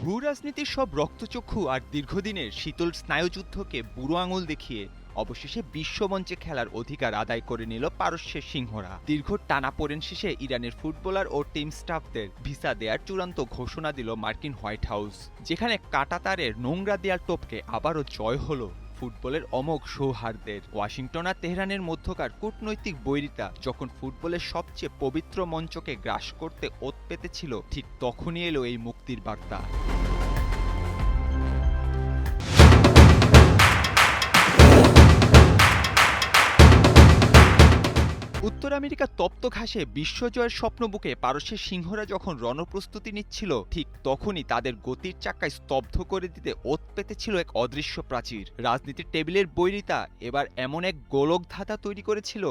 ভূ রাজনীতির সব রক্তচক্ষু আর দীর্ঘদিনের শীতল স্নায়ুযুদ্ধকে বুড়ো আঙুল দেখিয়ে অবশেষে বিশ্বমঞ্চে খেলার অধিকার আদায় করে নিল পারস্যের সিংহরা। দীর্ঘ টানাপোড়েন শেষে ইরানের ফুটবলার ও টিম স্টাফদের ভিসা দেওয়ার চূড়ান্ত ঘোষণা দিল মার্কিন হোয়াইট হাউস, যেখানে কাঁটাতারের নোংরা দেয়াল টপকে আবারও জয় হলো ফুটবলের অমোঘ সৌহার্দ্যের। ওয়াশিংটন আর তেহরানের মধ্যকার কূটনৈতিক বৈরিতা যখন ফুটবলের সবচেয়ে পবিত্র মঞ্চকে গ্রাস করতে ওত পেতেছিল, ঠিক তখনই এলো এই মুক্তির বার্তা। উত্তর আমেরিকার তপ্ত ঘাসে বিশ্বজয়ের স্বপ্ন বুকে পারস্যের সিংহরা যখন রণপ্রস্তুতি নিচ্ছিল, ঠিক তখনই তাদের গতির চাক্কায় স্তব্ধ করে দিতে ওত পেতেছিল এক অদৃশ্য প্রাচীর। রাজনীতির টেবিলের বৈরিতা এবার এমন এক গোলকধাঁধা তৈরি করেছিল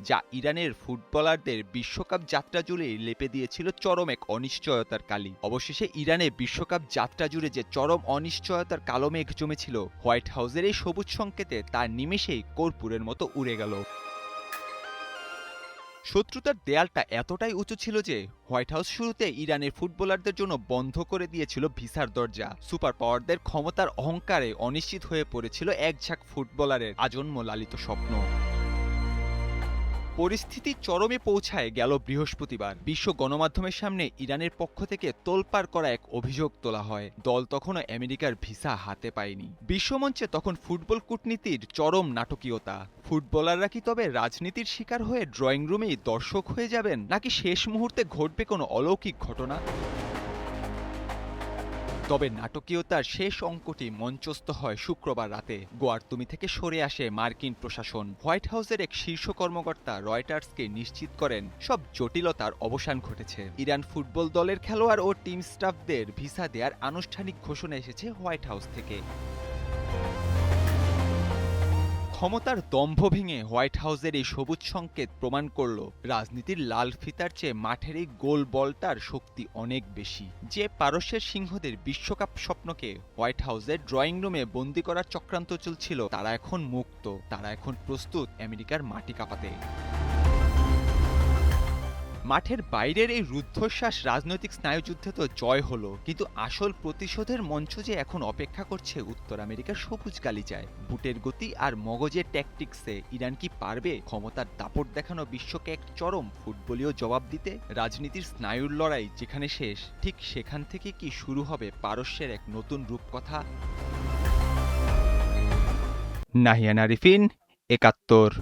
যা ইরানের ফুটবলারদের বিশ্বকাপ যাত্রা জুড়ে লেপে দিয়েছিল চরম এক অনিশ্চয়তার কালি। অবশেষে ইরানে বিশ্বকাপ যাত্রা জুড়ে যে চরম অনিশ্চয়তার কালো মেঘ জমেছিল, হোয়াইট হাউসের এই সবুজ সংকেতে তার নিমেষেই কর্পূরের মতো উড়ে গেল। শত্রুতার দেয়ালটা এতটাই উঁচু ছিল যে হোয়াইট হাউস শুরুতে ইরানের ফুটবলারদের জন্য বন্ধ করে দিয়েছিল ভিসার দরজা। সুপার পাওয়ারদের ক্ষমতার অহংকারে অনিশ্চিত হয়ে পড়েছিল এক ঝাঁক ফুটবলারের আজন্ম লালিত স্বপ্ন। পরিস্থিতি চরমে পৌঁছায় গেল বৃহস্পতিবার। বিশ্ব গণমাধ্যমের সামনে ইরানের পক্ষ থেকে তোলপাড় করা এক অভিযোগ তোলা হয়। দল তখনও আমেরিকার ভিসা হাতে পায়নি। বিশ্বমঞ্চে তখন ফুটবল কূটনীতির চরম নাটকীয়তা। ফুটবলাররা কি তবে রাজনীতির শিকার হয়ে ড্রয়িং রুমেই দর্শক হয়ে যাবেন, নাকি শেষ মুহূর্তে ঘটবে কোনো অলৌকিক ঘটনা? তবে নাটকীয়তার শেষ অঙ্কটি মঞ্চস্থ হয় শুক্রবার রাতে। গোয়ার্তুমি থেকে সরে আসে মার্কিন প্রশাসন। হোয়াইট হাউসের এক শীর্ষ কর্মকর্তা রয়টার্সকে নিশ্চিত করেন সব জটিলতার অবসান ঘটেছে। ইরান ফুটবল দলের খেলোয়াড় ও টিম স্টাফদের ভিসা দেওয়ার আনুষ্ঠানিক ঘোষণা এসেছে হোয়াইট হাউস থেকে। ক্ষমতার দম্ভ ভেঙে হোয়াইট হাউসের এই সবুজ সংকেত প্রমাণ করল রাজনীতির লাল ফিতার চেয়ে মাঠের এই গোল বলটার শক্তি অনেক বেশি। যে পারস্যের সিংহদের বিশ্বকাপ স্বপ্নকে হোয়াইট হাউসের ড্রয়িং রুমে বন্দি করার চক্রান্ত চলছিল, তারা এখন মুক্ত। তারা এখন প্রস্তুত আমেরিকার মাটি কাঁপাতে। মাঠের বাইরের এই রুদ্ধশ্বাস রাজনৈতিক স্নায়ুযুদ্ধে তো জয় হলো, কিন্তু আসল প্রতিশোধের মঞ্চ যে এখন অপেক্ষা করছে উত্তর আমেরিকার সবুজ গালিচায়। বুটের গতি আর মগজের ট্যাকটিক্সে ইরান কি পারবে ক্ষমতার দাপট দেখানো বিশ্বকে এক চরম ফুটবলীয় জবাব দিতে? রাজনীতির স্নায়ুর লড়াই যেখানে শেষ, ঠিক সেখান থেকে কি শুরু হবে পারস্যের এক নতুন রূপকথা? নাহিয়ান আরিফিন, ৭১।